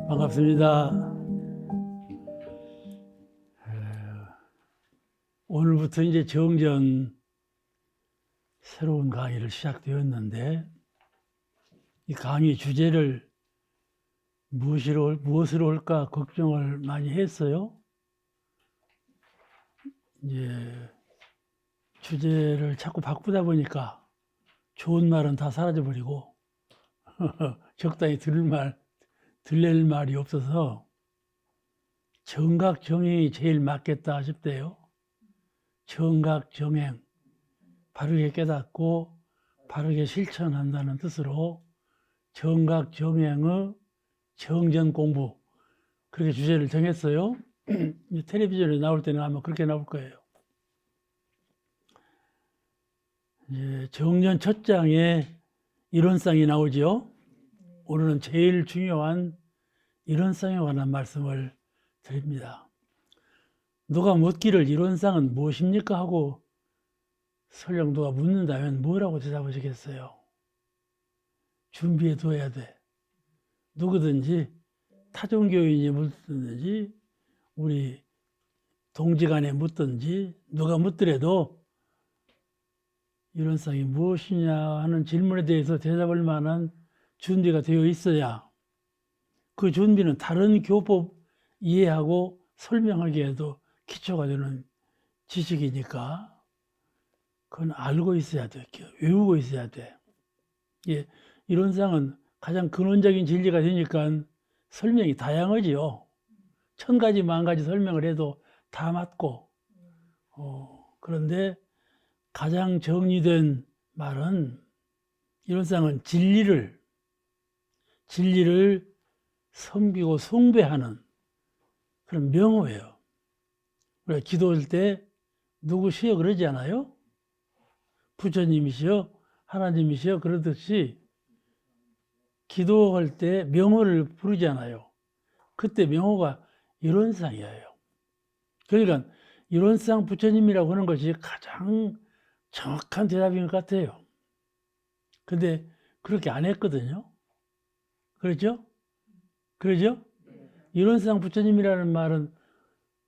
반갑습니다. 오늘부터 이제 정전 새로운 강의를 시작되었는데, 이 강의 주제를 무엇으로 할까 걱정을 많이 했어요. 이제 주제를 자꾸 바꾸다 보니까 좋은 말은 다 사라져버리고 적당히 들릴 말이 없어서 정각정행이 제일 맞겠다 싶대요. 정각정행, 바르게 깨닫고 바르게 실천한다는 뜻으로 정각정행의 정전 공부, 그렇게 주제를 정했어요. 텔레비전에 나올 때는 아마 그렇게 나올 거예요. 정전 첫 장에 이론상이 나오죠. 오늘은 제일 중요한 이론상에 관한 말씀을 드립니다. 누가 묻기를 이론상은 무엇입니까? 하고 설령 누가 묻는다면 뭐라고 대답하시겠어요? 준비해 둬야 돼. 누구든지 타종교인이 묻든지 우리 동지간에 묻든지 누가 묻더라도 이론상이 무엇이냐 하는 질문에 대해서 대답할 만한 준비가 되어 있어야 그 준비는 다른 교법 이해하고 설명하기에도 기초가 되는 지식이니까 그건 알고 있어야 돼. 외우고 있어야 돼. 이론상은 가장 근원적인 진리가 되니까 설명이 다양하지요. 1000가지, 10,000가지 설명을 해도 다 맞고, 그런데 가장 정리된 말은 이론상은 진리를 섬기고 숭배하는 그런 명호예요. 우리가 기도할 때 누구시여 그러지 않아요? 부처님이시여, 하나님이시여 그러듯이 기도할 때 명호를 부르잖아요. 그때 명호가 이론상이에요. 그러니까 이론상 부처님이라고 하는 것이 가장 정확한 대답인 것 같아요. 근데 그렇게 안 했거든요. 그렇죠? 그러죠? 이론상 부처님이라는 말은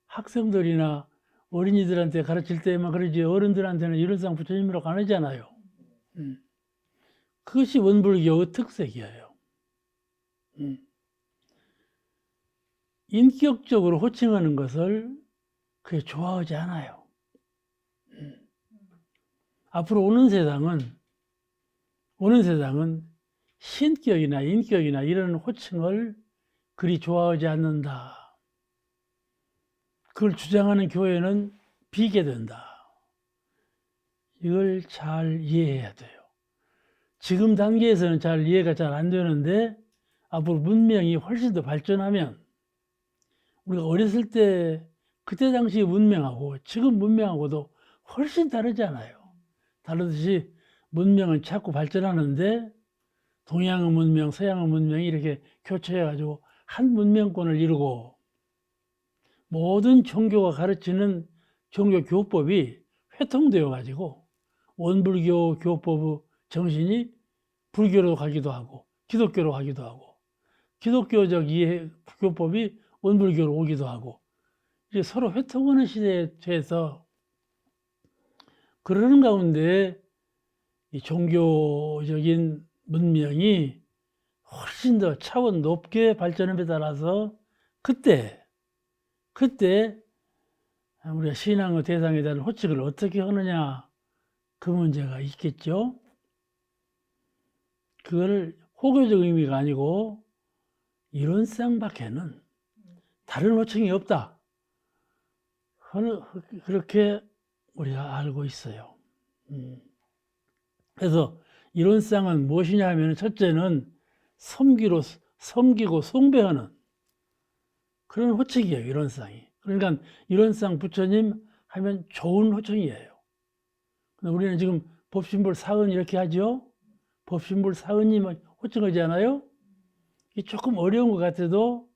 학생들이나 어린이들한테 가르칠 때만 그러지 어른들한테는 이론상 부처님이라고 안 하잖아요. 그것이 원불교의 특색이에요. 인격적으로 호칭하는 것을 그게 좋아하지 않아요. 앞으로 오는 세상은 신격이나 인격이나 이런 호칭을 그리 좋아하지 않는다. 그걸 주장하는 교회는 비게 된다. 이걸 잘 이해해야 돼요. 지금 단계에서는 잘 이해가 잘 안 되는데 앞으로 문명이 훨씬 더 발전하면 우리가 어렸을 때 그때 당시 문명하고 지금 문명하고도 훨씬 다르잖아요. 다르듯이 문명은 자꾸 발전하는데 동양의 문명, 서양의 문명이 이렇게 교차해가지고 한 문명권을 이루고 모든 종교가 가르치는 종교 교법이 회통되어 가지고 원불교 교법의 정신이 불교로 가기도 하고 기독교로 가기도 하고 기독교적 이해 교법이 원불교로 오기도 하고 이제 서로 회통하는 시대에 처해서 그러는 가운데 이 종교적인 문명이 훨씬 더 차원 높게 발전함에 따라서 그때 우리가 신앙의 대상에 대한 호칭을 어떻게 하느냐 그 문제가 있겠죠. 그걸 호교적 의미가 아니고 이론상 밖에는 다른 호칭이 없다. 그렇게 우리가 알고 있어요. 그래서 이론상은 무엇이냐 하면 첫째는 섬기고 숭배하는 그런 호칭이에요. 이론상이. 그러니까 이론상 부처님 하면 좋은 호칭이에요. 근데 우리는 지금 법신불 사은 이렇게 하죠. 법신불 사은님 호칭하지 않아요? 이 조금 어려운 것 같아도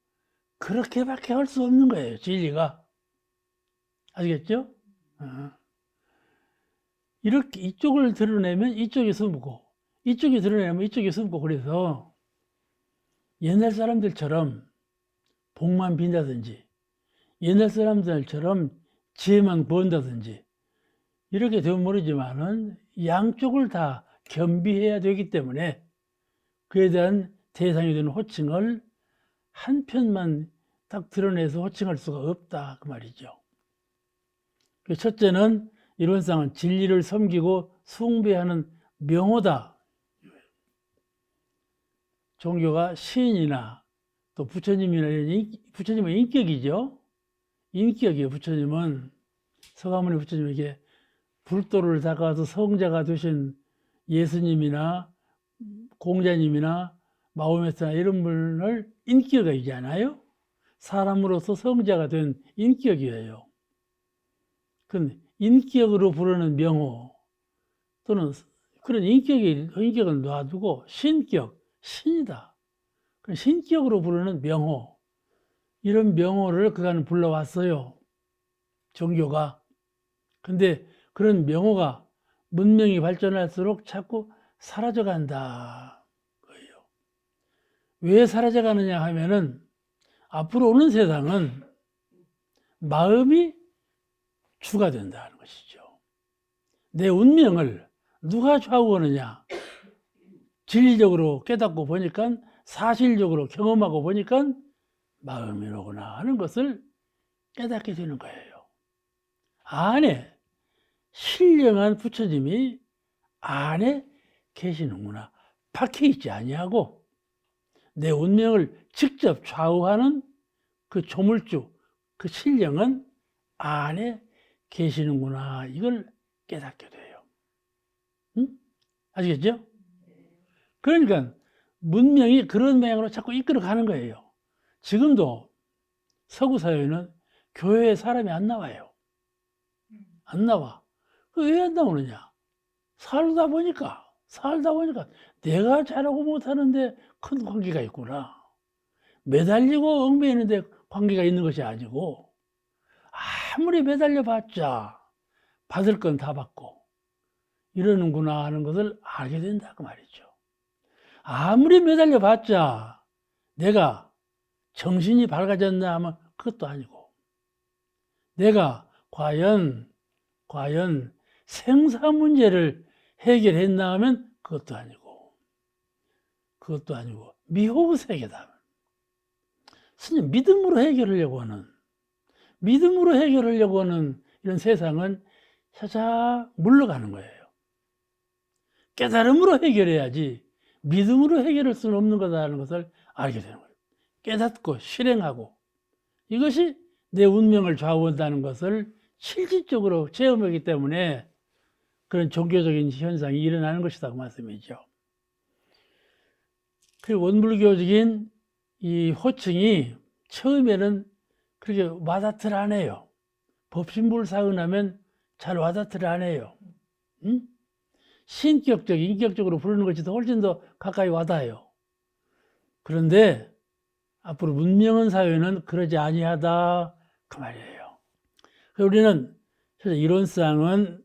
그렇게밖에 할 수 없는 거예요. 진리가. 아시겠죠? 이렇게 이쪽을 드러내면 이쪽이 숨고, 이쪽이 드러내면 이쪽이 숨고, 그래서 옛날 사람들처럼 복만 빈다든지, 옛날 사람들처럼 지혜만 부은다든지, 이렇게 되면 모르지만은 양쪽을 다 겸비해야 되기 때문에 그에 대한 대상이 되는 호칭을 한 편만 딱 드러내서 호칭할 수가 없다, 그 말이죠. 첫째는 이론상은 진리를 섬기고 숭배하는 명호다. 종교가 신이나 또 부처님이나 부처님은 인격이죠. 인격이에요. 부처님은 서가모니 부처님에게 불도를 닦아서 성자가 되신 예수님이나 공자님이나 마호메트나 이런 분을 인격이잖아요. 사람으로서 성자가 된 인격이에요. 그 인격으로 부르는 명호 또는 그런 인격은 놔두고 신격, 신이다. 신격으로 부르는 명호, 이런 명호를 그간 불러왔어요. 종교가. 근데 그런 명호가 문명이 발전할수록 자꾸 사라져간다. 거예요. 왜 사라져가느냐 하면은 앞으로 오는 세상은 마음이 주가 된다는 것이죠. 내 운명을 누가 좌우하느냐? 진리적으로 깨닫고 보니까, 사실적으로 경험하고 보니까 마음이로구나 하는 것을 깨닫게 되는 거예요. 안에 신령한 부처님이 안에 계시는구나. 박혀 있지 아니하고 내 운명을 직접 좌우하는 그 조물주, 그 신령은 안에 계시는구나. 이걸 깨닫게 돼요. 응? 아시겠죠? 그러니까 문명이 그런 방향으로 자꾸 이끌어 가는 거예요. 지금도 서구 사회는 교회에 사람이 안 나와요. 안 나와. 왜 안 나오느냐? 살다 보니까 내가 잘하고 못하는데 큰 관계가 있구나. 매달리고 얽매이는데 관계가 있는 것이 아니고, 아무리 매달려 봤자 받을 건 다 받고 이러는구나 하는 것을 알게 된다, 그 말이죠. 아무리 매달려 봤자 내가 정신이 밝아졌나 하면 그것도 아니고, 내가 과연 생사 문제를 해결했나 하면 그것도 아니고 미호의 세계다. 스님, 믿음으로 해결하려고 하는 이런 세상은 살짝 물러가는 거예요. 깨달음으로 해결해야지 믿음으로 해결할 수는 없는 거다라는 것을 알게 되는 거예요. 깨닫고 실행하고 이것이 내 운명을 좌우한다는 것을 실질적으로 체험하기 때문에 그런 종교적인 현상이 일어나는 것이다, 그 말씀이죠. 그리고 원불교적인 이 호칭이 처음에는 그렇게 와닿질 않아요. 법신불사은하면 잘 와닿질 않아요. 응? 신격적, 인격적으로 부르는 것이 훨씬 더 가까이 와닿아요. 그런데 앞으로 문명한 사회는 그러지 아니하다, 그 말이에요. 우리는 이론상은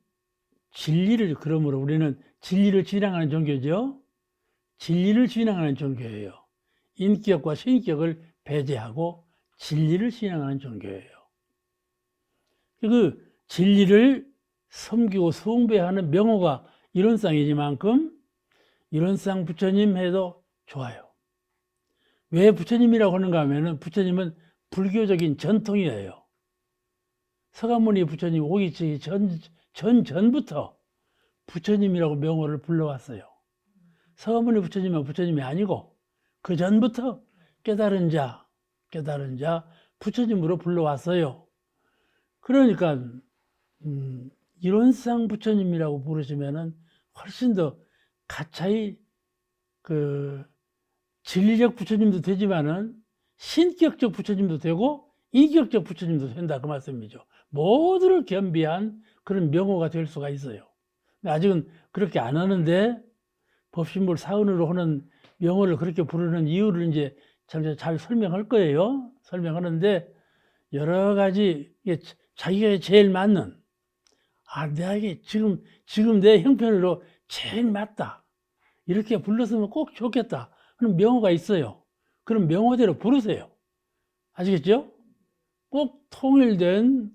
그러므로 우리는 진리를 지향하는 종교죠. 진리를 지향하는 종교예요. 인격과 신격을 배제하고 진리를 지향하는 종교예요. 그 진리를 섬기고 숭배하는 명호가 이론상이지만큼 이론상 부처님 해도 좋아요. 왜 부처님이라고 하는가 하면은 부처님은 불교적인 전통이에요. 서가모니 부처님 오기 전부터 부처님이라고 명호를 불러왔어요. 서가모니 부처님은 부처님이 아니고 그 전부터 깨달은 자 부처님으로 불러왔어요. 그러니까 이론상 부처님이라고 부르시면은 훨씬 더 가차이 그 진리적 부처님도 되지만은 신격적 부처님도 되고 인격적 부처님도 된다, 그 말씀이죠. 모두를 겸비한 그런 명호가 될 수가 있어요. 아직은 그렇게 안 하는데 법신불 사은으로 하는 명호를 그렇게 부르는 이유를 이제 잘 설명할 거예요. 설명하는데 여러 가지 자기가 제일 맞는, 내게 지금 내 형편으로 제일 맞다. 이렇게 불렀으면 꼭 좋겠다. 그런 명호가 있어요. 그럼 명호대로 부르세요. 아시겠죠? 꼭 통일된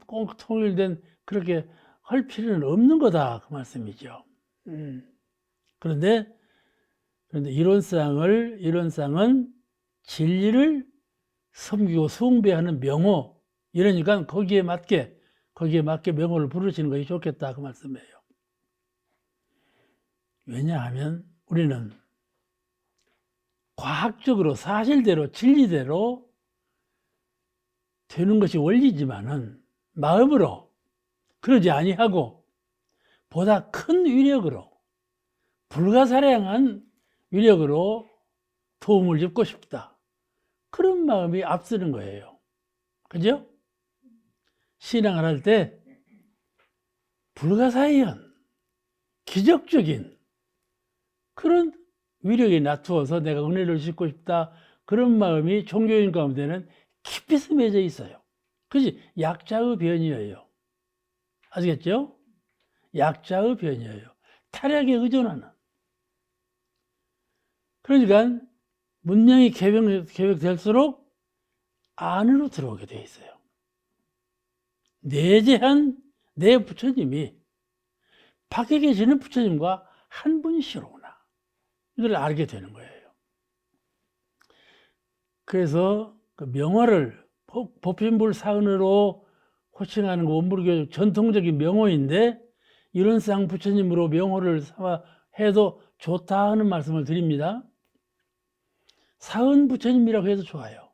그렇게 할 필요는 없는 거다. 그 말씀이죠. 그런데 이론상은 진리를 섬기고 숭배하는 명호. 이러니까 거기에 맞게 명호를 부르시는 것이 좋겠다. 그 말씀이에요. 왜냐하면 우리는 과학적으로 사실대로 진리대로 되는 것이 원리지만은 마음으로 그러지 아니하고 보다 큰 위력으로 불가사량한 위력으로 도움을 줍고 싶다. 그런 마음이 앞서는 거예요. 그죠? 신앙을 할 때 불가사의한 기적적인 그런 위력이 나투어서 내가 은혜를 싣고 싶다. 그런 마음이 종교인 가운데는 깊이 스며져 있어요. 그것이 약자의 변이에요. 아시겠죠? 약자의 변이에요. 타락에 의존하는. 그러니까 문명이 개벽될수록 안으로 들어오게 돼 있어요. 내재한 내 부처님이 밖에 계시는 부처님과 한 분이시로구나. 이걸 알게 되는 거예요. 그래서 그 명호를 법신불 사은으로 호칭하는 거 원불교 전통적인 명호인데 이론상 부처님으로 명호를 삼아 해도 좋다 하는 말씀을 드립니다. 사은 부처님이라고 해도 좋아요.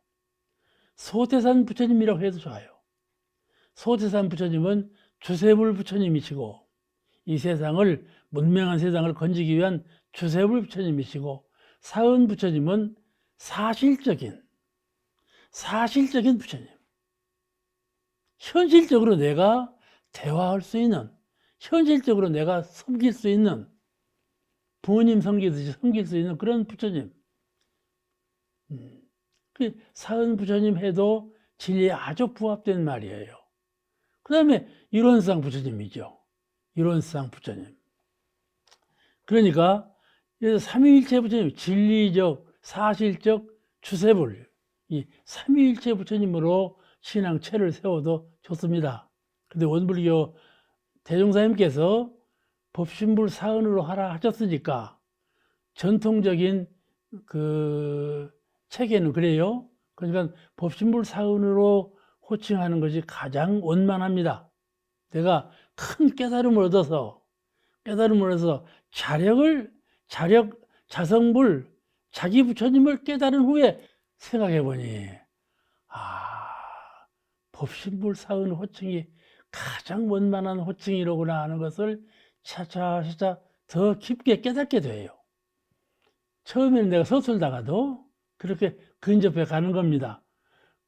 소태산 부처님이라고 해도 좋아요. 소태산 부처님은 주세불 부처님이시고 이 세상을 문명한 세상을 건지기 위한 주세불 부처님이시고 사은 부처님은 사실적인 부처님. 현실적으로 내가 대화할 수 있는, 현실적으로 내가 섬길 수 있는, 부모님 섬기듯이 섬길 수 있는 그런 부처님. 그 사은 부처님 해도 진리에 아주 부합된 말이에요. 그 다음에 이론상 부처님이죠. 이론상 부처님. 그러니까 삼위일체 부처님, 진리적, 사실적, 주세불, 이 삼위일체 부처님으로 신앙체를 세워도 좋습니다. 근데 원불교 대종사님께서 법신불 사은으로 하라 하셨으니까 전통적인 그 체계는 그래요. 그러니까 법신불 사은으로 호칭하는 것이 가장 원만합니다. 내가 큰 깨달음을 얻어서 자성불, 자기 부처님을 깨달은 후에 생각해 보니, 법신불 사은 호칭이 가장 원만한 호칭이로구나 하는 것을 차차 더 깊게 깨닫게 돼요. 처음에는 내가 서툴다가도 그렇게 근접해 가는 겁니다.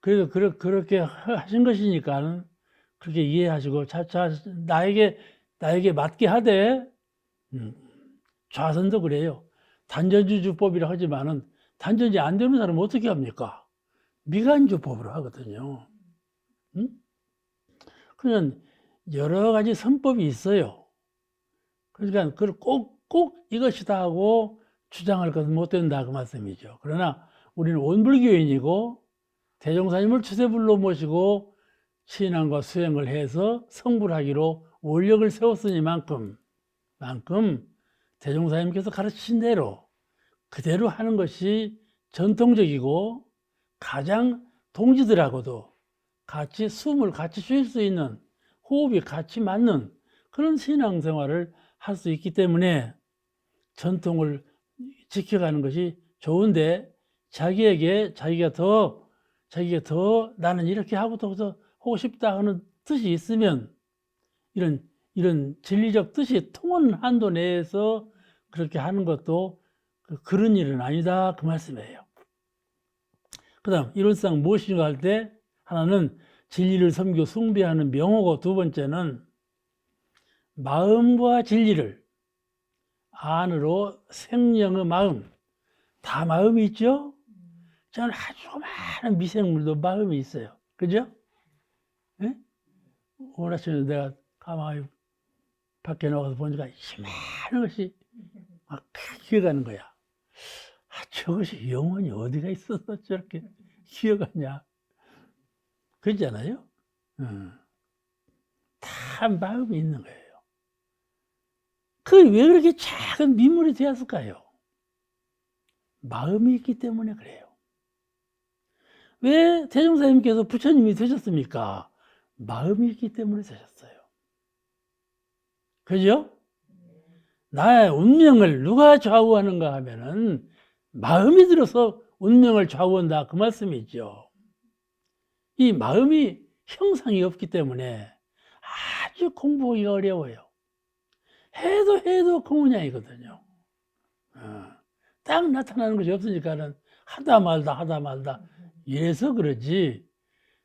그래서 그렇게 하신 것이니까 그렇게 이해하시고 차차 나에게 맞게 하되, 좌선도 그래요. 단전주주법이라 하지만은 단전이 안 되는 사람은 어떻게 합니까? 미간주법으로 하거든요. 그냥 여러 가지 선법이 있어요. 그러니까 그걸 꼭 이것이다 하고 주장할 것은 못 된다 그 말씀이죠. 그러나 우리는 원불교인이고 대종사님을 추세불로 모시고 신앙과 수행을 해서 성불하기로 원력을 세웠으니만큼 대종사님께서 가르치신 대로 그대로 하는 것이 전통적이고 가장 동지들하고도 같이 숨을 같이 쉴 수 있는, 호흡이 같이 맞는 그런 신앙생활을 할 수 있기 때문에 전통을 지켜가는 것이 좋은데, 자기가 더 나는 이렇게 하고 싶다 하는 뜻이 있으면 이런 진리적 뜻이 통하는 한도 내에서 그렇게 하는 것도 그런 일은 아니다 그 말씀이에요. 그 다음 이론상 무엇인가 할 때 하나는 진리를 섬기고 숭배하는 명호고, 두 번째는 마음과 진리를 안으로 생명의 마음, 다 마음이 있죠? 저는 아주 많은 미생물도 마음이 있어요. 그죠? 네? 오늘 아침에 내가 가만히 밖에 나가서 보니까 희망한 것이 막 기어가는 거야. 아, 저것이 영혼이 어디가 있어서 저렇게 기어가냐. 그러잖아요. 다 마음이 있는 거예요. 그 왜 그렇게 작은 민물이 되었을까요? 마음이 있기 때문에 그래요. 왜 대종사님께서 부처님이 되셨습니까? 마음이 있기 때문에 되셨어요. 그죠? 나의 운명을 누가 좌우하는가 하면은 마음이 들어서 운명을 좌우한다 그 말씀이죠. 이 마음이 형상이 없기 때문에 아주 공부하기가 어려워요. 해도 그 모양이거든요. 딱 나타나는 것이 없으니까는 하다 말다 이래서 그러지,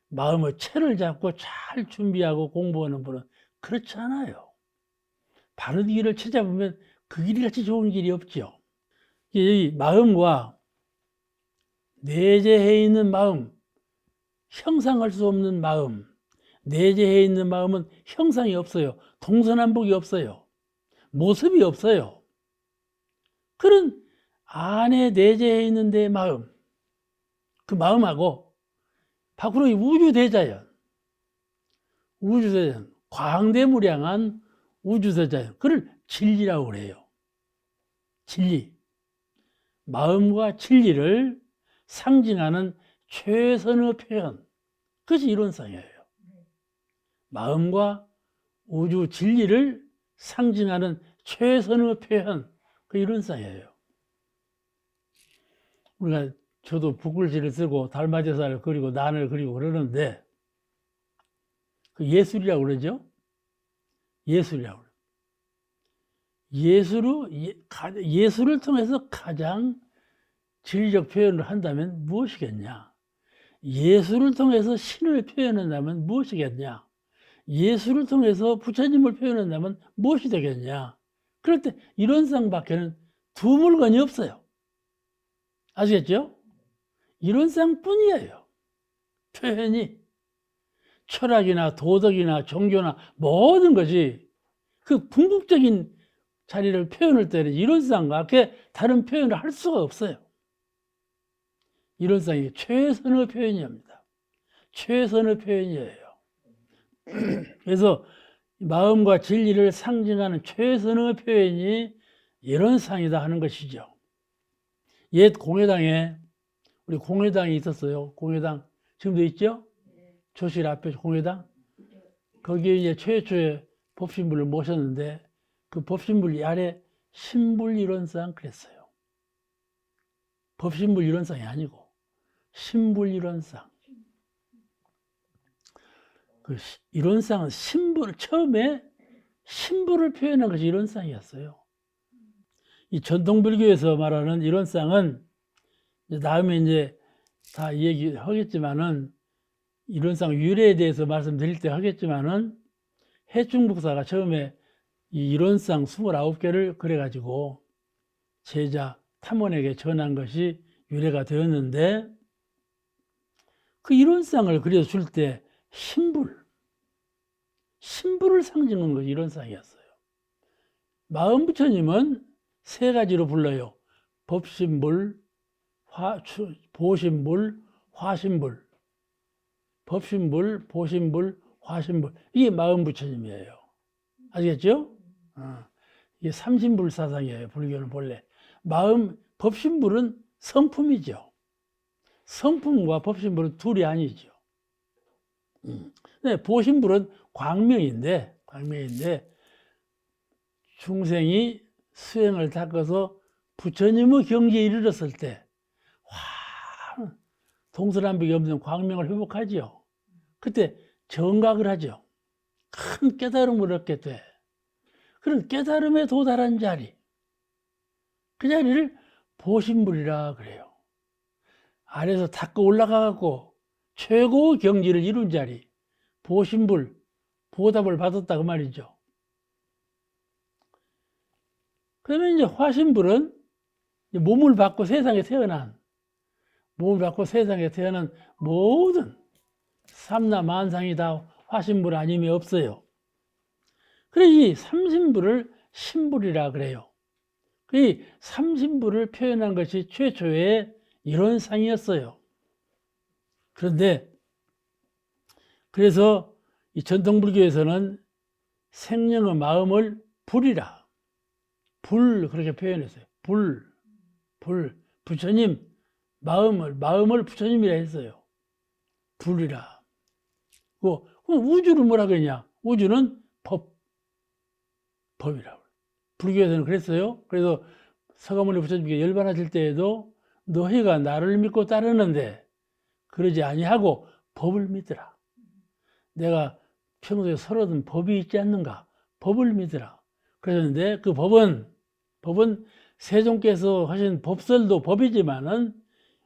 마음의 채를 잡고 잘 준비하고 공부하는 분은 그렇지 않아요. 바른 길을 찾아보면 그 길이 같이 좋은 길이 없죠. 이 마음과 내재해 있는 마음, 형상할 수 없는 마음, 내재해 있는 마음은 형상이 없어요. 동서남북이 없어요. 모습이 없어요. 그런 안에 내재해 있는 내 마음, 그 마음하고 밖으로 이 우주대자연, 광대무량한 우주대자연, 그걸 진리라고 그래요. 진리. 마음과 진리를 상징하는 최선의 표현, 그것이 이론상이에요. 마음과 우주 진리를 상징하는 최선의 표현, 그 이론상이에요. 우리가 저도 붓글씨를 쓰고 달마대사를 그리고 난을 그리고 그러는데 그 예술이라고 그러죠. 예술이라고 그래요. 예술을 통해서 가장 진리적 표현을 한다면 무엇이겠냐? 예술을 통해서 신을 표현한다면 무엇이겠냐? 예술을 통해서 부처님을 표현한다면 무엇이 되겠냐? 그럴 때 이론상밖에는 두 물건이 없어요. 아시겠죠? 이론상뿐이에요. 표현이. 철학이나 도덕이나 종교나 모든 것이 그 궁극적인 자리를 표현할 때는 이론상과 다른 표현을 할 수가 없어요. 이론상이 최선의 표현입니다. 최선의 표현이에요. 그래서 마음과 진리를 상징하는 최선의 표현이 이론상이다 하는 것이죠. 옛 공회당에, 우리 공회당이 있었어요. 공회당 지금도 있죠? 조실 앞에 공회당. 거기에 이제 최초의 법신불을 모셨는데 그 법신불 아래 신불이론상 그랬어요. 법신불 이론상이 아니고 신불이론상. 그 이론상은 처음에 신불을 표현한 것이 이론상이었어요. 이 전통불교에서 말하는 이론상은 다음에 이제 다 얘기하겠지만은 이론상 유래에 대해서 말씀드릴 때 하겠지만은 해충북사가 처음에 이 이론상 29개를 그래가지고 제자 탐원에게 전한 것이 유래가 되었는데 그 이론상을 그려줄 때 신불을 상징하는 것이 이론상이었어요. 마음부처님은 세 가지로 불러요. 법신불, 보신불, 화신불. 법신불, 보신불, 화신불. 이게 마음부처님이에요. 아시겠죠? 이게 삼신불 사상이에요. 불교는 본래. 법신불은 성품이죠. 성품과 법신불은 둘이 아니죠. 네, 보신불은 광명인데 중생이 수행을 닦아서 부처님의 경지에 이르렀을 때 동서남북이 없는 광명을 회복하지요. 그때 정각을 하죠. 큰 깨달음을 얻게 돼. 그런 깨달음에 도달한 자리, 그 자리를 보신불이라 그래요. 아래에서 닦고 올라가고 최고의 경지를 이룬 자리, 보신불, 보답을 받았다 그 말이죠. 그러면 이제 화신불은 몸을 받고 세상에 태어난 모든 삼라만상이 다 화신불 아님이 없어요. 그래 이 삼신불을 신불이라 그래요. 이 삼신불을 표현한 것이 최초의 이론상이었어요. 그런데 그래서 이 전통불교에서는 생명의 마음을 불이라, 불 그렇게 표현했어요. 불 부처님 마음을 부처님이라 했어요. 불이라. 그럼 우주를 뭐라 그러냐? 우주는 법이라고. 불교에서는 그랬어요. 그래서 서가모니 부처님께 열반하실 때에도 너희가 나를 믿고 따르는데 그러지 아니하고 법을 믿으라. 내가 평소에 설하던 법이 있지 않는가? 법을 믿으라. 그러셨는데 그 법은 세종께서 하신 법설도 법이지만은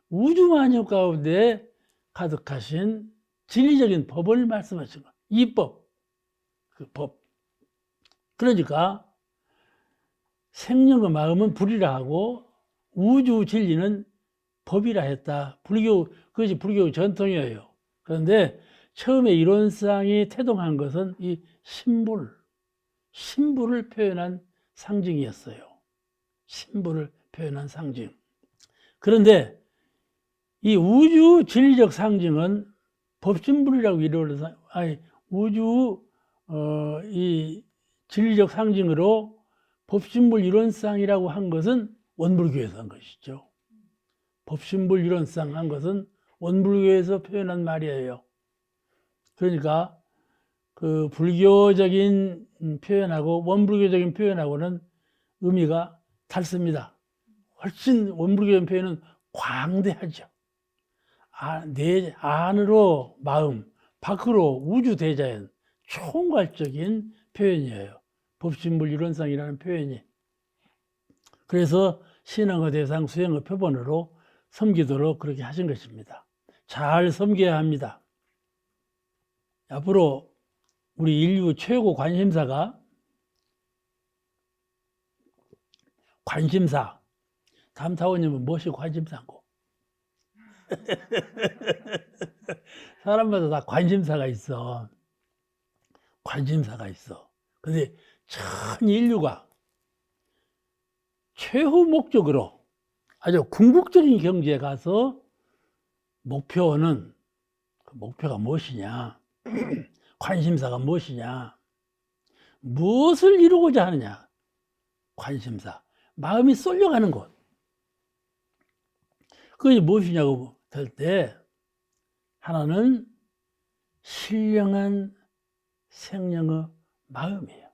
우주만유 가운데 가득하신 진리적인 법을 말씀하신 거. 이 법, 그 법. 그러니까 생명의 마음은 불이라 하고 우주 진리는 법이라 했다. 그것이 불교 전통이에요. 그런데 처음에 이론상이 태동한 것은 이 신불을 표현한 상징이었어요. 신불을 표현한 상징. 그런데 이 우주 진리적 상징은 법신불이라고 이루어서 이 진리적 상징으로 법신불 이론상이라고 한 것은 원불교에서 한 것이죠. 법신불 이론상 한 것은 원불교에서 표현한 말이에요. 그러니까 그 불교적인 표현하고 원불교적인 표현하고는 의미가 다릅니다. 훨씬 원불교적인 표현은 광대하죠. 내 안으로 마음, 밖으로 우주 대자연, 총괄적인 표현이에요. 법신불 이론상이라는 표현이. 그래서 신앙의 대상, 수행의 표본으로 섬기도록 그렇게 하신 것입니다. 잘 섬겨야 합니다. 앞으로 우리 인류 최고 관심사 다음 타원님은 무엇이 관심사고? 사람마다 다 관심사가 있어. 근데 전 인류가 최후 목적으로 아주 궁극적인 경지에 가서 목표가 무엇이냐? 관심사가 무엇이냐? 무엇을 이루고자 하느냐? 관심사. 마음이 쏠려가는 곳. 그것이 무엇이냐고 할 때 하나는 신령한 생명의 마음이에요.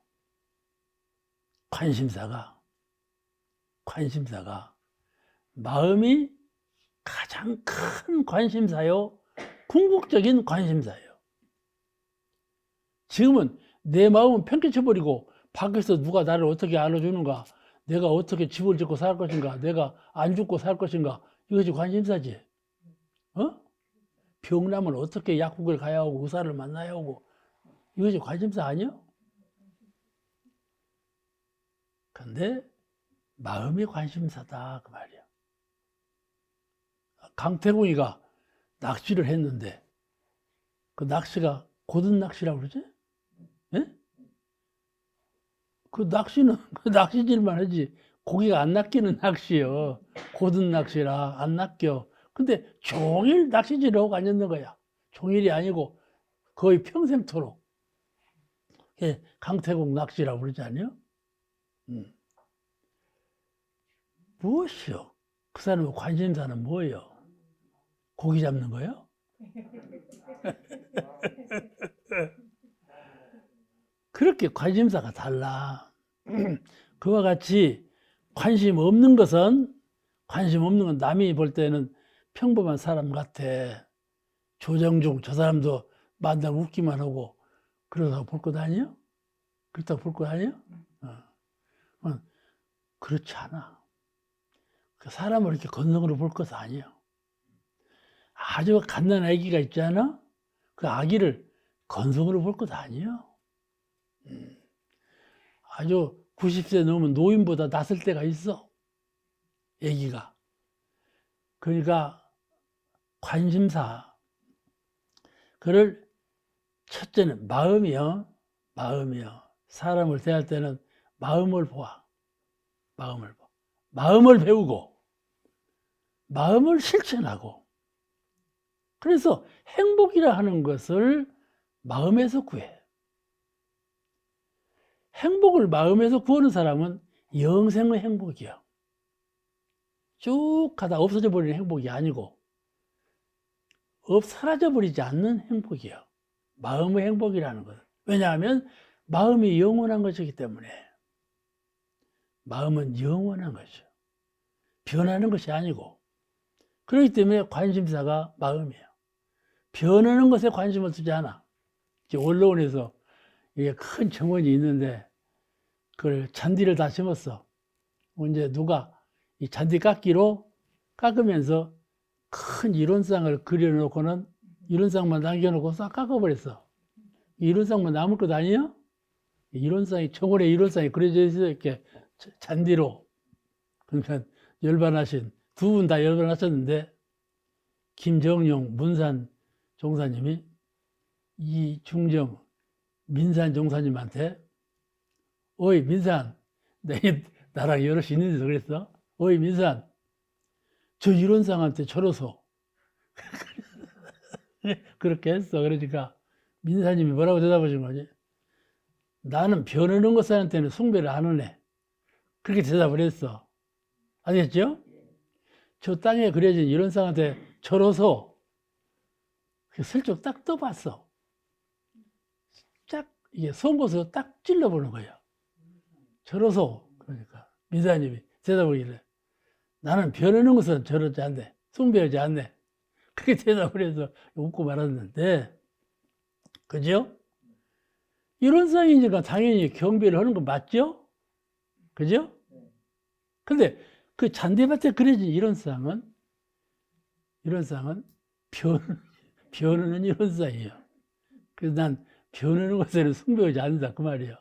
관심사가 마음이 가장 큰 관심사요. 궁극적인 관심사예요. 지금은 내 마음은 편견쳐버리고 밖에서 누가 나를 어떻게 안아주는가, 내가 어떻게 집을 짓고 살 것인가, 내가 안 죽고 살 것인가, 이것이 관심사지. 병나면 어떻게 약국을 가야 하고 의사를 만나야 하고, 이것이 관심사 아니야? 근데 마음이 관심사다 그 말이야. 강태공이가 낚시를 했는데 그 낚시가 고든 낚시라고 그러지? 예? 그 낚시는 그 낚시질만 하지 고기가 안 낚이는 낚시요. 고든 낚시라 안 낚여. 근데 종일 낚시질을 하고 앉았는 거야. 종일이 아니고 거의 평생토록. 예, 강태공 낚시라고 그러지 않아요? 무엇이요? 그 사람의 관심사는 뭐예요? 고기 잡는 거예요? 그렇게 관심사가 달라. 그와 같이 관심 없는 건 남이 볼 때는 평범한 사람 같아. 조정중 저 사람도 만날 웃기만 하고 그러다가 볼 것 아니야? 그렇다고 볼 것 아니야? 그렇지 않아. 그 사람을 이렇게 건성으로 볼 것은 아니야. 아주 갓난 아기가 있잖아? 그 아기를 건성으로 볼 것 아니야. 아주 90세 넘으면 노인보다 낫을 때가 있어. 아기가. 그러니까 관심사. 그를 첫째는 마음이요. 사람을 대할 때는 마음을 보아. 마음을 배우고, 마음을 실천하고. 그래서 행복이라 하는 것을 마음에서 구해. 행복을 마음에서 구하는 사람은 영생의 행복이야. 쭉 가다 없어져 버리는 행복이 아니고, 사라져 버리지 않는 행복이야. 마음의 행복이라는 것은. 왜냐하면 마음이 영원한 것이기 때문에. 마음은 영원한 것이죠. 변하는 것이 아니고. 그렇기 때문에 관심사가 마음이에요. 변하는 것에 관심을 두지 않아. 원로원에서 이게 큰 정원이 있는데 그걸 잔디를 다 심었어. 이제 누가 이 잔디 깎으면서 큰 이론상을 그려놓고는 이론상만 남겨놓고 싹 깎아버렸어. 이론상만 남을 것 아니에요? 정원에 이론상이 그려져 있어요. 이렇게 잔디로. 그러니까 열반하신, 두 분 다 열반하셨는데, 김정용 문산 종사님이 이중정 민산 종사님한테, 어이, 민산, 나랑 여럿이 있는데도 그랬어? 어이, 민산, 저 이론상한테 저러소. 그렇게 했어. 그러니까 민사님이 뭐라고 대답하신 거지? 나는 변하는 것한테는 숭배를 안 하네. 그렇게 대답을 했어. 아시겠죠? 저 땅에 그려진 이론상한테 저러서 슬쩍 딱 떠봤어. 딱 이게 송곳으로 딱 찔러보는 거예요. 저러서. 그러니까 민사님이 대답을 이래. 나는 변하는 것은 저러지 않네. 숭배하지 않네. 그렇게 대답을 해서 웃고 말았는데, 그죠? 이론상이니까 당연히 경배를 하는 거 맞죠? 그죠? 근데 그 잔디밭에 그려진 이론상은 변하는 이론상이에요. 그래서 난 변하는 것에는 숭배하지 않는다 그 말이에요.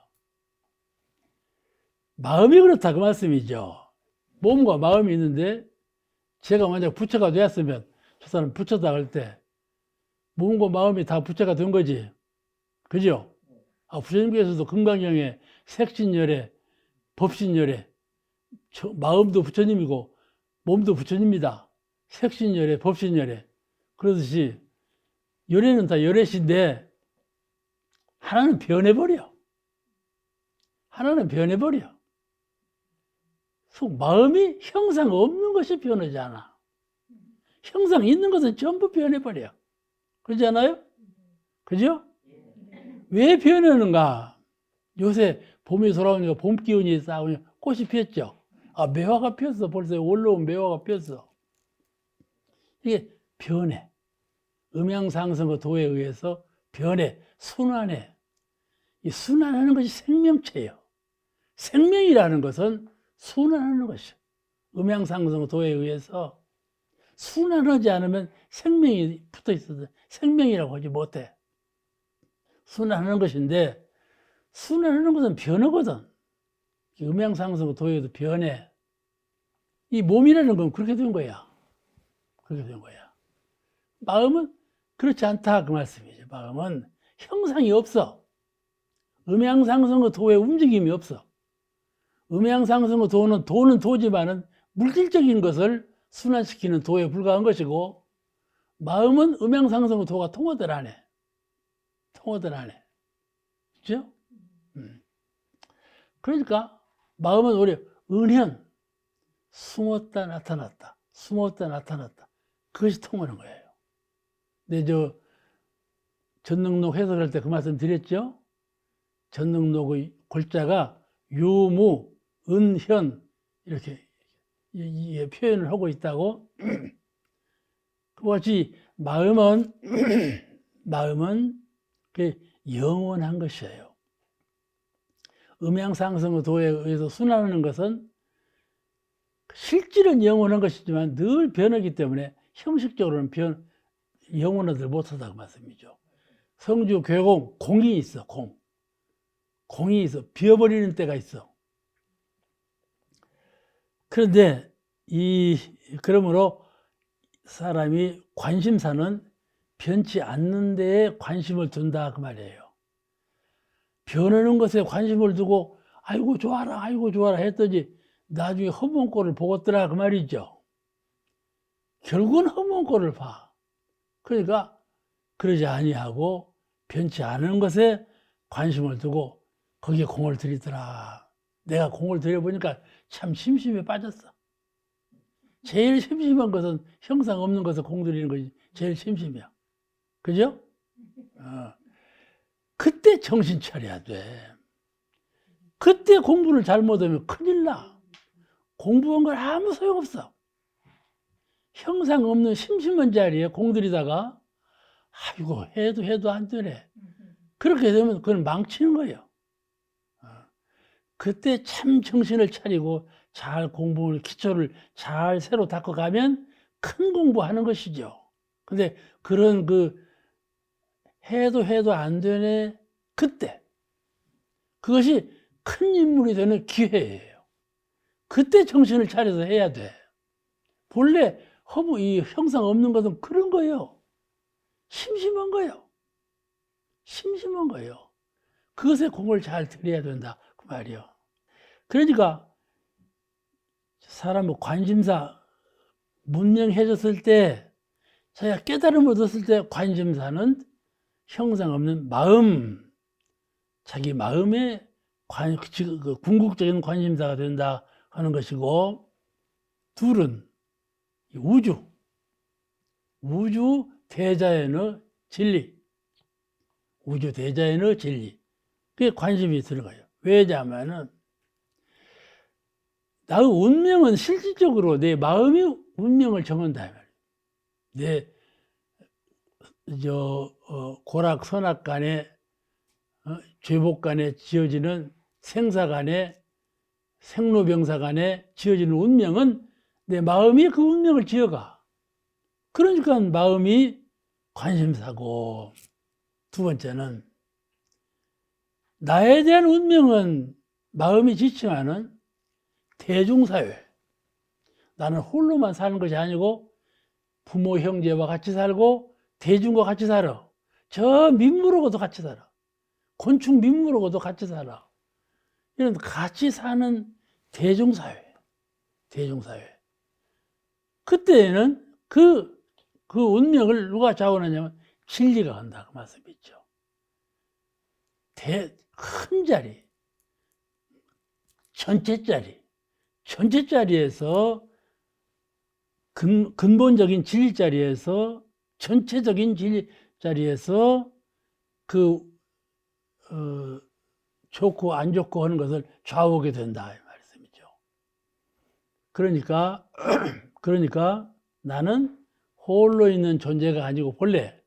마음이 그렇다 그 말씀이죠. 몸과 마음이 있는데 제가 만약 부처가 되었으면 저 사람 부처다 할 때 몸과 마음이 다 부처가 된 거지. 그죠? 부처님께서도 금강경에 색신열애, 법신열애, 마음도 부처님이고 몸도 부처님이다. 색신열애, 법신열애. 그러듯이 열애는 다 열애신데 하나는 변해버려. 마음이 형상 없는 것이 변하지 않아. 형상 있는 것은 전부 변해버려. 그러지 않아요? 그죠? 왜 변하는가? 요새 봄이 돌아오니까 봄 기운이 쌓으니 꽃이 피었죠. 매화가 피었어. 벌써 올라온 매화가 피었어. 이게 변해. 음양상승의 도에 의해서 변해. 순환해. 이 순환하는 것이 생명체예요. 생명이라는 것은 순환하는 것이요. 음양상승의 도에 의해서 순환하지 않으면 생명이 붙어 있어도 생명이라고 하지 못해. 순환하는 것인데, 순환하는 것은 변하거든. 음양상승의 도에도 변해. 이 몸이라는 건 그렇게 된 거야. 마음은 그렇지 않다 그 말씀이죠. 마음은 형상이 없어. 음양상승의 도에 움직임이 없어. 음양상승의 도는 도지만은 물질적인 것을 순환시키는 도에 불과한 것이고, 마음은 음양상승의 도가 통하들 안 해. 그죠? 그러니까 마음은 오히려 은현, 숨었다 나타났다. 그것이 통하는 거예요. 근데 전능록 해석할 때 그 말씀 드렸죠? 전능록의 골자가 유무, 은현 이렇게 표현을 하고 있다고. 그것이 마음은 영원한 것이에요. 음양상승의 도에 의해서 순환하는 것은 실질은 영원한 것이지만 늘 변하기 때문에 형식적으로는 영원하지 못하다고 말씀이죠. 성주 괴공, 공이 있어. 공이 있어. 비어버리는 때가 있어. 그런데 그러므로 사람이 관심사는 변치 않는 데에 관심을 둔다 그 말이에요. 변하는 것에 관심을 두고 아이고 좋아라 아이고 좋아라 했더니 나중에 허무한 꼴을 보겠더라 그 말이죠. 결국은 허무한 꼴을 봐. 그러니까 그러지 아니하고 변치 않은 것에 관심을 두고 거기에 공을 들이더라. 내가 공을 들여보니까 참 심심해 빠졌어. 제일 심심한 것은 형상 없는 것에 공 들이는 것이 제일 심심해요. 그죠? 그때 정신 차려야 돼. 그때 공부를 잘못하면 큰일 나. 공부한 걸 아무 소용없어. 형상 없는 심심한 자리에 공 들이다가 아이고 해도 안 되네. 그렇게 되면 그건 망치는 거예요. 그때 참 정신을 차리고 잘 공부를 기초를 잘 새로 닦아가면 큰 공부하는 것이죠. 근데 그런 해도 안 되네 그때 그것이 큰 인물이 되는 기회예요. 그때 정신을 차려서 해야 돼. 본래 이 형상 없는 것은 그런 거예요. 심심한 거예요. 심심한 거예요. 그것에 공을 잘 들여야 된다 그 말이요. 그러니까 사람의 관심사 문명해졌을 때 자기가 깨달음을 얻었을 때 관심사는 형상 없는 마음, 자기 마음의 궁극적인 관심사가 된다 하는 것이고, 둘은 우주 대자연의 진리, 우주 대자연의 진리, 그게 관심이 들어가요. 왜냐하면은 나의 운명은 실질적으로 내 마음이 운명을 정한다. 내 고락 선악 간에 죄복 간에 지어지는 생사 간에 생로병사 간에 지어지는 운명은 내 마음이 그 운명을 지어가. 그러니까 마음이 관심사고, 두 번째는 나에 대한 운명은 마음이 지치면은 대중사회, 나는 홀로만 사는 것이 아니고 부모 형제와 같이 살고 대중과 같이 살아. 저 민물하고도 같이 살아. 곤충 민물하고도 같이 살아. 이런 같이 사는 대중사회. 그때는 그 운명을 누가 좌우하냐면 진리가 한다 그 말씀이죠. 큰 자리, 전체 자리에서 근본적인 진리 자리에서 전체적인 진리 자리에서 좋고 안 좋고 하는 것을 좌우하게 된다 이 말씀이죠. 그러니까 나는 홀로 있는 존재가 아니고 본래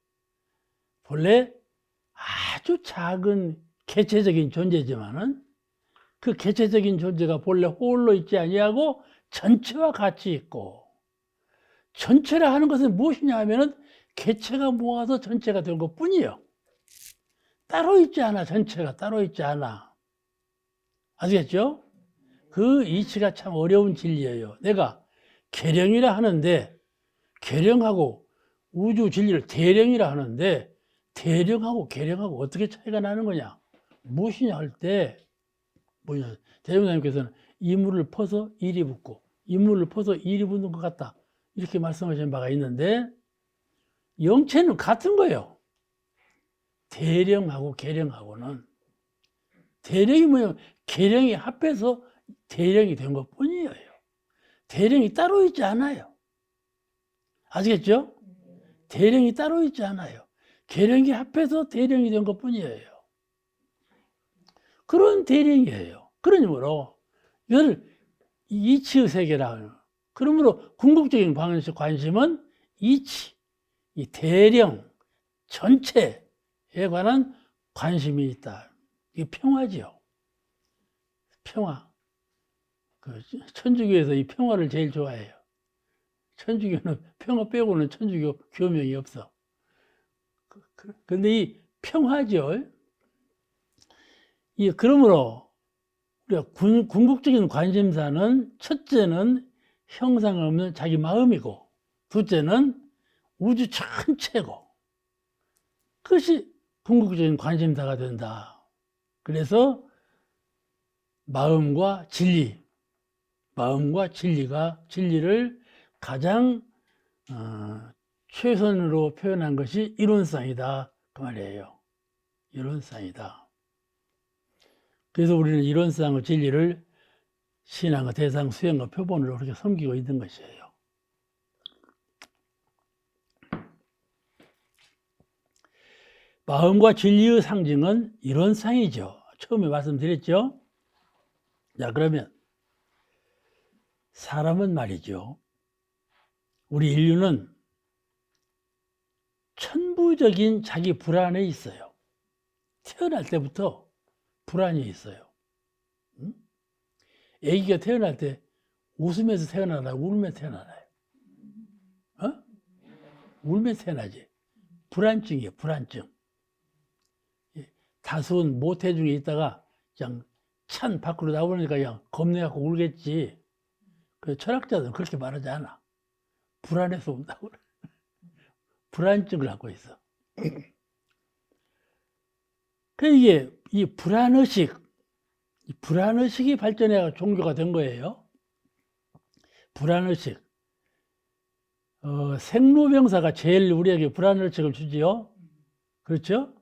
아주 작은 개체적인 존재지만은 그 개체적인 존재가 본래 홀로 있지 아니하고 전체와 같이 있고, 전체라 하는 것은 무엇이냐 하면은 개체가 모아서 전체가 된 것 뿐이에요. 따로 있지 않아. 전체가 따로 있지 않아. 아시겠죠? 그 이치가 참 어려운 진리예요. 내가 계령이라 하는데, 계령하고 우주 진리를 대령이라 하는데, 대령하고 계령하고 어떻게 차이가 나는 거냐? 무엇이냐 할 때, 대종사님께서는 이물을 퍼서 일이 붙고, 이물을 퍼서 일이 붙는 것 같다. 이렇게 말씀하신 바가 있는데, 영체는 같은 거예요. 대령하고 계령하고는. 대령이 뭐냐면, 계령이 합해서 대령이 된 것 뿐이에요. 대령이 따로 있지 않아요. 아시겠죠? 대령이 따로 있지 않아요. 계령이 합해서 대령이 된 것 뿐이에요. 그런 대령이에요. 그러므로 이걸 이치의 세계라 하는. 그러므로 궁극적인 관심은 이치, 이 대령 전체에 관한 관심이 있다. 이게 평화지요. 평화. 천주교에서 이 평화를 제일 좋아해요. 천주교는 평화 빼고는 천주교 교명이 없어. 근데 이 평화죠. 그러므로 우리가 궁극적인 관심사는 첫째는 형상 없는 자기 마음이고, 둘째는 우주 전체고, 그것이 궁극적인 관심사가 된다. 그래서 마음과 진리를 가장 최선으로 표현한 것이 이론상이다. 그 말이에요. 이론상이다. 그래서 우리는 이론상의 진리를 신앙의 대상, 수행의 표본으로 그렇게 섬기고 있는 것이에요. 마음과 진리의 상징은 이론상이죠. 처음에 말씀드렸죠. 자, 그러면 사람은 말이죠. 우리 인류는 천부적인 자기 불안에 있어요. 태어날 때부터 불안이 있어요. 응? 아기가 태어날 때 웃으면서 태어나나 울면서 태어나나요? 어? 울면서 태어나지. 불안증이에요. 불안증. 다수은 모태 중에 있다가 그냥 찬 밖으로 나오니까 그냥 겁내갖고 울겠지. 그 철학자들은 그렇게 말하지 않아. 불안해서 운다고. 불안증을 갖고 있어. 그 이게 이 불안의식이 발전해서 종교가 된 거예요. 불안의식. 생로병사가 제일 우리에게 불안의식을 주지요. 그렇죠?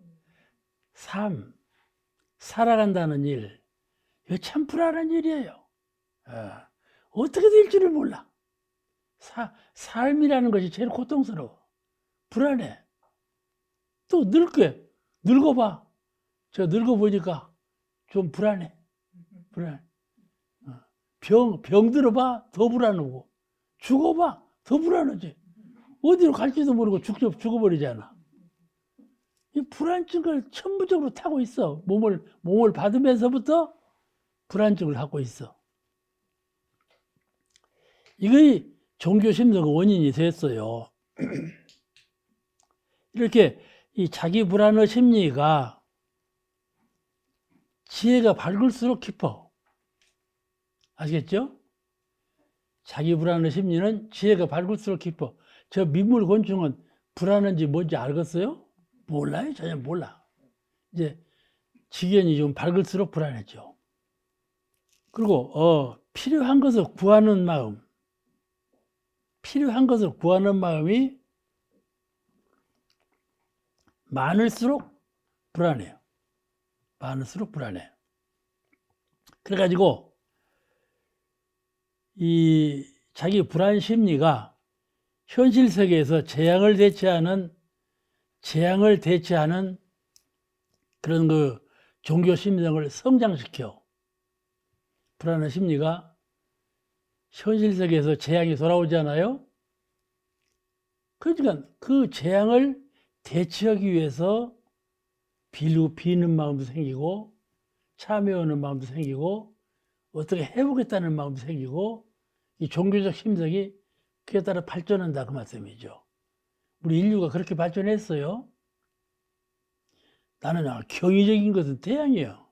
삶, 살아간다는 일, 이거 참 불안한 일이에요. 어떻게 될지를 몰라. 삶이라는 것이 제일 고통스러워. 불안해. 또 늙어봐. 저 늙어보니까 좀 불안해. 불안해. 병 들어봐. 더 불안하고. 죽어봐. 더 불안하지. 어디로 갈지도 모르고 죽어버리잖아. 이 불안증을 천부적으로 타고 있어. 몸을 받으면서부터 불안증을 갖고 있어. 이게 종교심리의 원인이 됐어요. 이렇게 이 자기 불안의 심리가 지혜가 밝을수록 깊어. 아시겠죠? 자기 불안의 심리는 지혜가 밝을수록 깊어. 저 민물 곤충은 불안한지 뭔지 알겠어요? 몰라요. 전혀 몰라. 이제 지견이 좀 밝을수록 불안해져. 그리고 필요한 것을 구하는 마음이 많을수록 불안해요. 그래가지고 이 자기 불안 심리가 현실 세계에서 재앙을 대체하는 그런 그 종교 심성을 성장시켜. 불안한 심리가 현실 세계에서 재앙이 돌아오잖아요. 그러니까 그 재앙을 대처하기 위해서 비는 마음도 생기고 참여하는 마음도 생기고 어떻게 해보겠다는 마음도 생기고 이 종교적 심성이 그에 따라 발전한다 그 말씀이죠. 우리 인류가 그렇게 발전했어요. 나는 경이적인 것은 태양이에요.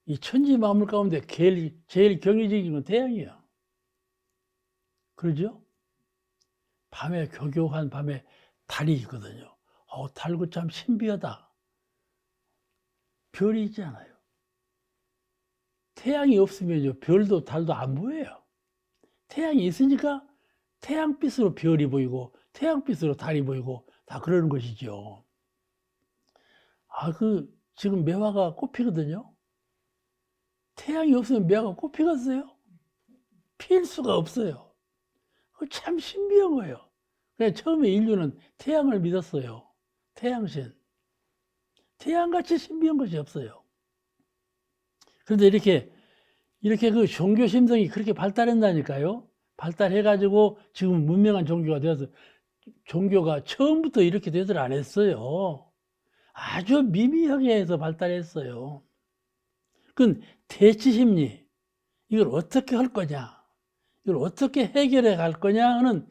이 천지 만물 가운데 제일 경이적인 건 태양이에요. 그러죠? 밤에 교교한 밤에 달이 있거든요. 달고 참 신비하다. 별이 있잖아요. 태양이 없으면 별도 달도 안 보여요. 태양이 있으니까 태양빛으로 별이 보이고 태양빛으로 달이 보이고 다 그러는 것이죠. 지금 매화가 꽃피거든요. 태양이 없으면 매화가 꽃 피겠어요? 필 수가 없어요. 참 신비한 거예요. 그래서 처음에 인류는 태양을 믿었어요. 태양신. 태양같이 신비한 것이 없어요. 그런데 이렇게 그 종교 심성이 그렇게 발달한다니까요. 발달해가지고 지금 문명한 종교가 되어서 종교가 처음부터 이렇게 되들 안 했어요. 아주 미미하게 해서 발달했어요. 그건 대치 심리. 이걸 어떻게 할 거냐. 이걸 어떻게 해결해 갈 거냐 하는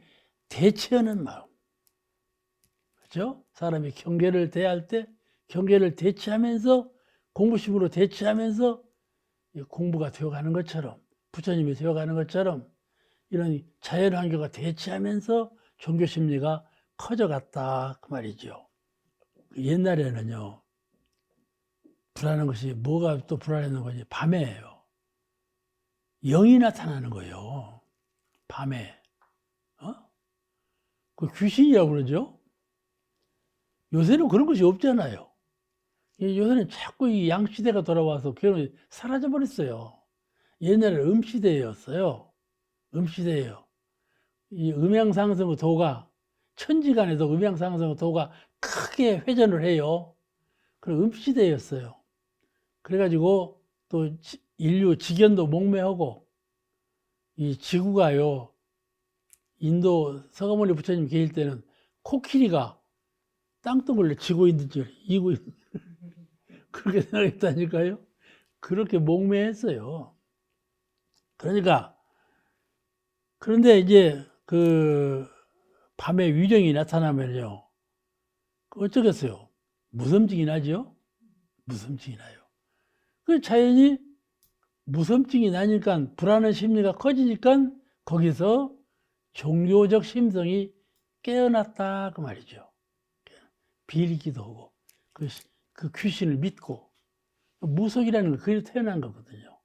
대치하는 마음. 그렇죠? 사람이 경계를 대할 때 경계를 대치하면서 공부심으로 대치하면서 공부가 되어가는 것처럼 부처님이 되어가는 것처럼 이런 자연환경과 대치하면서 종교심리가 커져갔다 그 말이죠. 옛날에는요, 불안한 것이 뭐가 또 불안했는 거지? 밤에예요. 영이 나타나는 거예요. 밤에. 그 귀신이라고 그러죠? 요새는 그런 것이 없잖아요. 요새는 자꾸 이 양시대가 돌아와서 결혼이 사라져 버렸어요. 옛날에는 음시대였어요. 음시대예요. 이 음양상승의 도가, 천지간에도 음양상승의 도가 크게 회전을 해요. 그럼 음시대였어요. 그래가지고 또 인류 지견도 목매하고, 이 지구가요, 인도 서가모니 부처님 계실 때는 코끼리가 땅덩어리를 지고 있는 줄, 이고 있는, 그렇게 생각했다니까요. 그렇게 목매했어요. 그러니까, 그런데 이제 그 밤에 위령이 나타나면요, 어쩌겠어요? 무섭증이 나죠? 무섭증이 나요. 그 자연히 무섭증이 나니까 불안한 심리가 커지니까 거기서 종교적 심성이 깨어났다 그 말이죠. 빌기도 하고 그 귀신을 믿고, 무속이라는 건 그렇게 태어난 거거든요.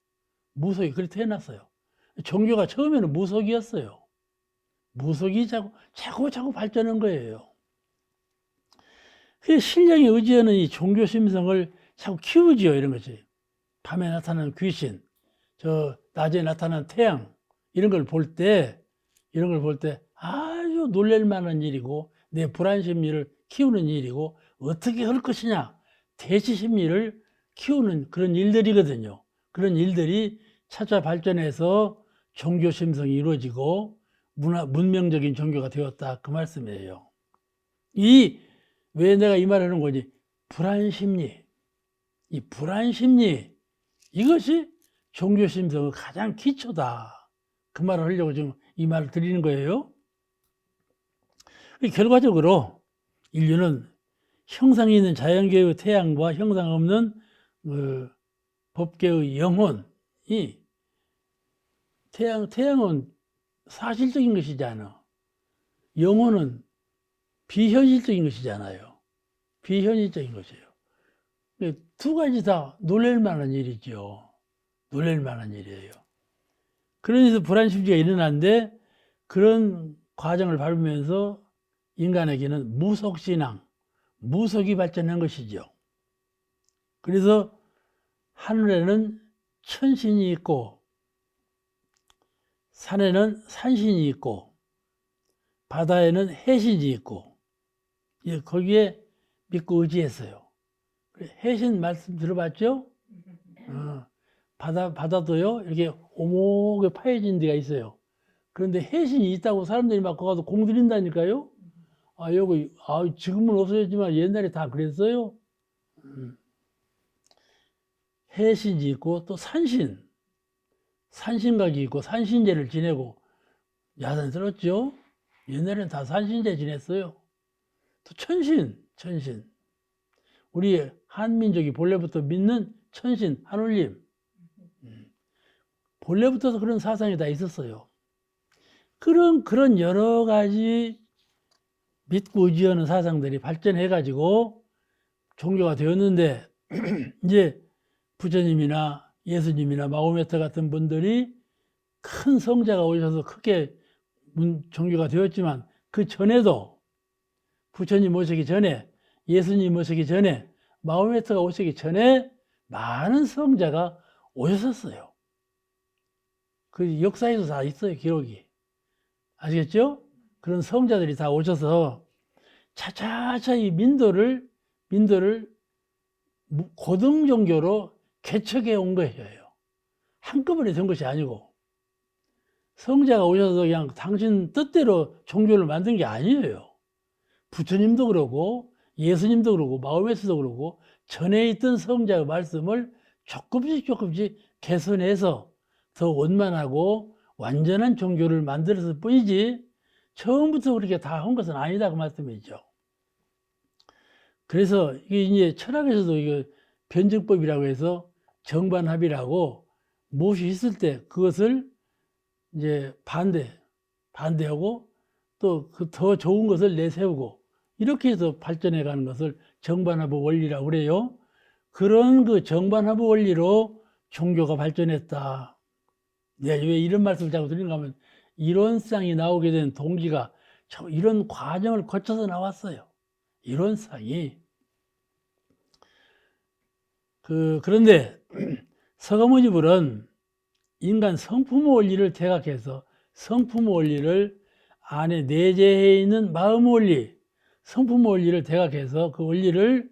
무속이 그렇게 태어났어요. 종교가 처음에는 무속이었어요. 무속이 자꾸 발전한 거예요. 그 신령에 의지하는 이 종교 심성을 자꾸 키우지요, 이런 거지. 밤에 나타나는 귀신, 낮에 나타나는 태양, 이런 걸 볼 때 아주 놀랄 만한 일이고, 내 불안 심리를 키우는 일이고, 어떻게 할 것이냐, 대치 심리를 키우는 그런 일들이거든요. 그런 일들이 차차 발전해서 종교 심성이 이루어지고, 문명적인 종교가 되었다. 그 말씀이에요. 왜 내가 이 말을 하는 거지? 불안 심리. 이 불안 심리, 이것이 종교 심성의 가장 기초다. 그 말을 하려고 지금 이 말을 드리는 거예요. 결과적으로 인류는 형상이 있는 자연계의 태양과 형상 없는 법계의 영혼이, 태양은 사실적인 것이잖아. 영혼은 비현실적인 것이잖아요. 비현실적인 것이에요. 두 가지 다 놀랄 만한 일이죠. 놀랄 만한 일이에요. 그러면서 불안심리가 일어나는데, 그런 과정을 밟으면서 인간에게는 무속신앙, 무속이 발전한 것이죠. 그래서 하늘에는 천신이 있고, 산에는 산신이 있고, 바다에는 해신이 있고, 거기에 믿고 의지했어요. 해신 말씀 들어봤죠? 바다도요, 이렇게 오목에 파여진 데가 있어요. 그런데 해신이 있다고 사람들이 막 거기 가서 공들인다니까요? 지금은 없어졌지만 옛날에 다 그랬어요. 해신이 있고, 또 산신각이 있고, 산신제를 지내고, 야단스럽죠? 옛날엔 다 산신제 지냈어요. 또 천신. 우리 한민족이 본래부터 믿는 천신, 하늘님. 본래부터 그런 사상이 다 있었어요. 그런 여러 가지 믿고 의지하는 사상들이 발전해가지고 종교가 되었는데, 이제 부처님이나 예수님이나 마호메트 같은 분들이 큰 성자가 오셔서 크게 종교가 되었지만, 그 전에도 부처님 오시기 전에, 예수님 오시기 전에, 마호메트가 오시기 전에 많은 성자가 오셨었어요. 그 역사에도 다 있어요, 기록이. 아시겠죠? 그런 성자들이 다 오셔서 차차차 이 민도를 고등 종교로 개척해 온 거예요. 한꺼번에 된 것이 아니고, 성자가 오셔서 그냥 당신 뜻대로 종교를 만든 게 아니에요. 부처님도 그러고, 예수님도 그러고, 마호메트도 그러고, 전에 있던 성자의 말씀을 조금씩 개선해서 더 원만하고 완전한 종교를 만들었을 뿐이지, 처음부터 그렇게 다 한 것은 아니다 그 말씀이죠. 그래서 이게 이제 철학에서도 이거 변증법이라고 해서 정반합이라고, 무엇이 있을 때 그것을 이제 반대하고, 또 그 더 좋은 것을 내세우고, 이렇게 해서 발전해 가는 것을 정반합의 원리라고 그래요. 그런 그 정반합의 원리로 종교가 발전했다. 네, 왜 이런 말씀을 자꾸 드리는가 하면 이론상이 나오게 된 동기가 이런 과정을 거쳐서 나왔어요. 이론상이. 그런데 서가모니불은 인간 성품의 원리를 퇴각해서 성품의 원리를 안에 내재해 있는 마음의 원리, 성품의 원리를 퇴각해서 그 원리를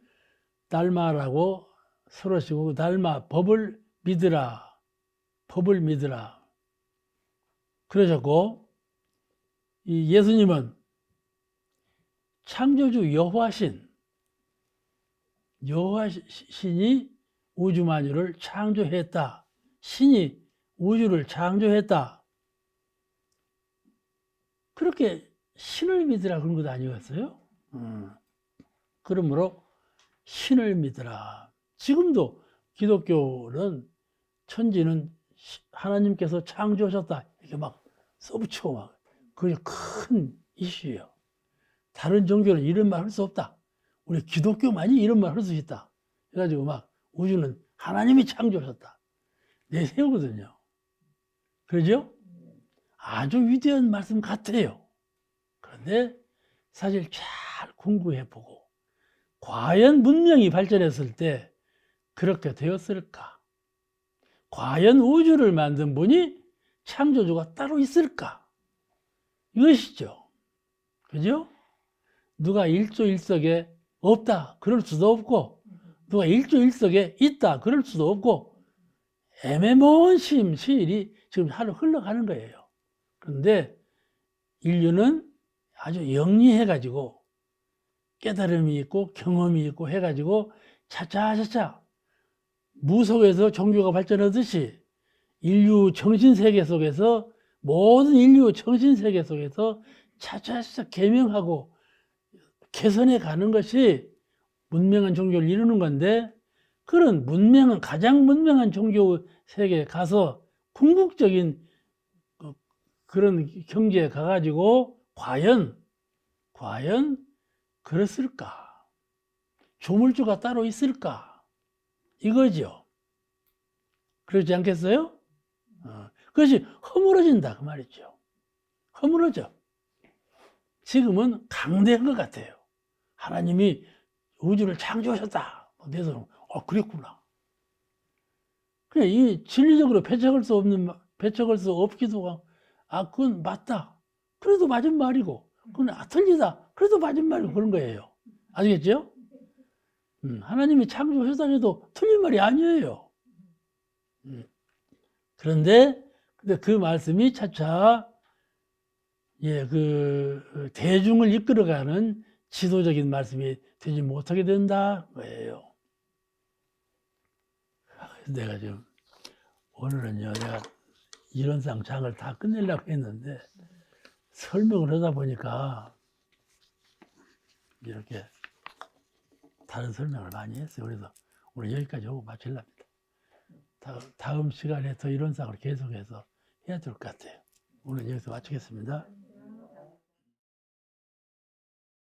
달마라고 서로시고 그 달마 법을 믿으라. 법을 믿으라. 그러셨고 이 예수님은 창조주 여호와신이 우주 만유를 창조했다. 신이 우주를 창조했다. 그렇게 신을 믿으라 그런 것도 아니었어요? 그러므로 신을 믿으라. 지금도 기독교는 천지는 하나님께서 창조하셨다. 이렇게 막 써붙이고 막. 그게 큰 이슈예요. 다른 종교는 이런 말 할 수 없다. 우리 기독교만이 이런 말 할 수 있다. 그래가지고 막 우주는 하나님이 창조하셨다. 내세우거든요. 그러죠? 아주 위대한 말씀 같아요. 그런데 사실 잘 공부해보고 과연 문명이 발전했을 때 그렇게 되었을까? 과연 우주를 만든 분이 창조주가 따로 있을까? 이것이죠. 그죠? 누가 일조일석에 없다. 그럴 수도 없고 누가 일조일석에 있다. 그럴 수도 없고 애매모호한 시일이 지금 흘러가는 거예요. 그런데 인류는 아주 영리해가지고 깨달음이 있고 경험이 있고 해가지고 차차차차 무속에서 종교가 발전하듯이 인류 정신세계 속에서 모든 인류 정신세계 속에서 차차차차 개명하고 개선해 가는 것이 문명한 종교를 이루는 건데 그런 가장 문명한 종교 세계에 가서 궁극적인 그런 경지에 가가지고 과연 그랬을까? 조물주가 따로 있을까? 이거죠. 그렇지 않겠어요? 그것이 허물어진다 그 말이죠. 허물어져. 지금은 강대한 것 같아요. 하나님이 우주를 창조하셨다. 그래서 그랬구나. 그래 이 진리적으로 배척할 수 없기도 하고 그건 맞다. 그래도 맞은 말이고 그건 틀리다. 그래도 맞은 말이고 그런 거예요. 아시겠죠? 하나님이 창조하셨다 해도 틀린 말이 아니에요. 그런데 그 말씀이 차차 그 대중을 이끌어가는 지도적인 말씀이 되지 못하게 된다 거예요. 내가 지금 오늘은요 내가 이론상 장을 다 끝내려고 했는데 설명을 하다 보니까 이렇게 다른 설명을 많이 했어요. 그래서 오늘 여기까지 하고 마치려합니다. 다음 시간에 더 이론상으로 계속해서 해야 될 것 같아요. 오늘 여기서 마치겠습니다.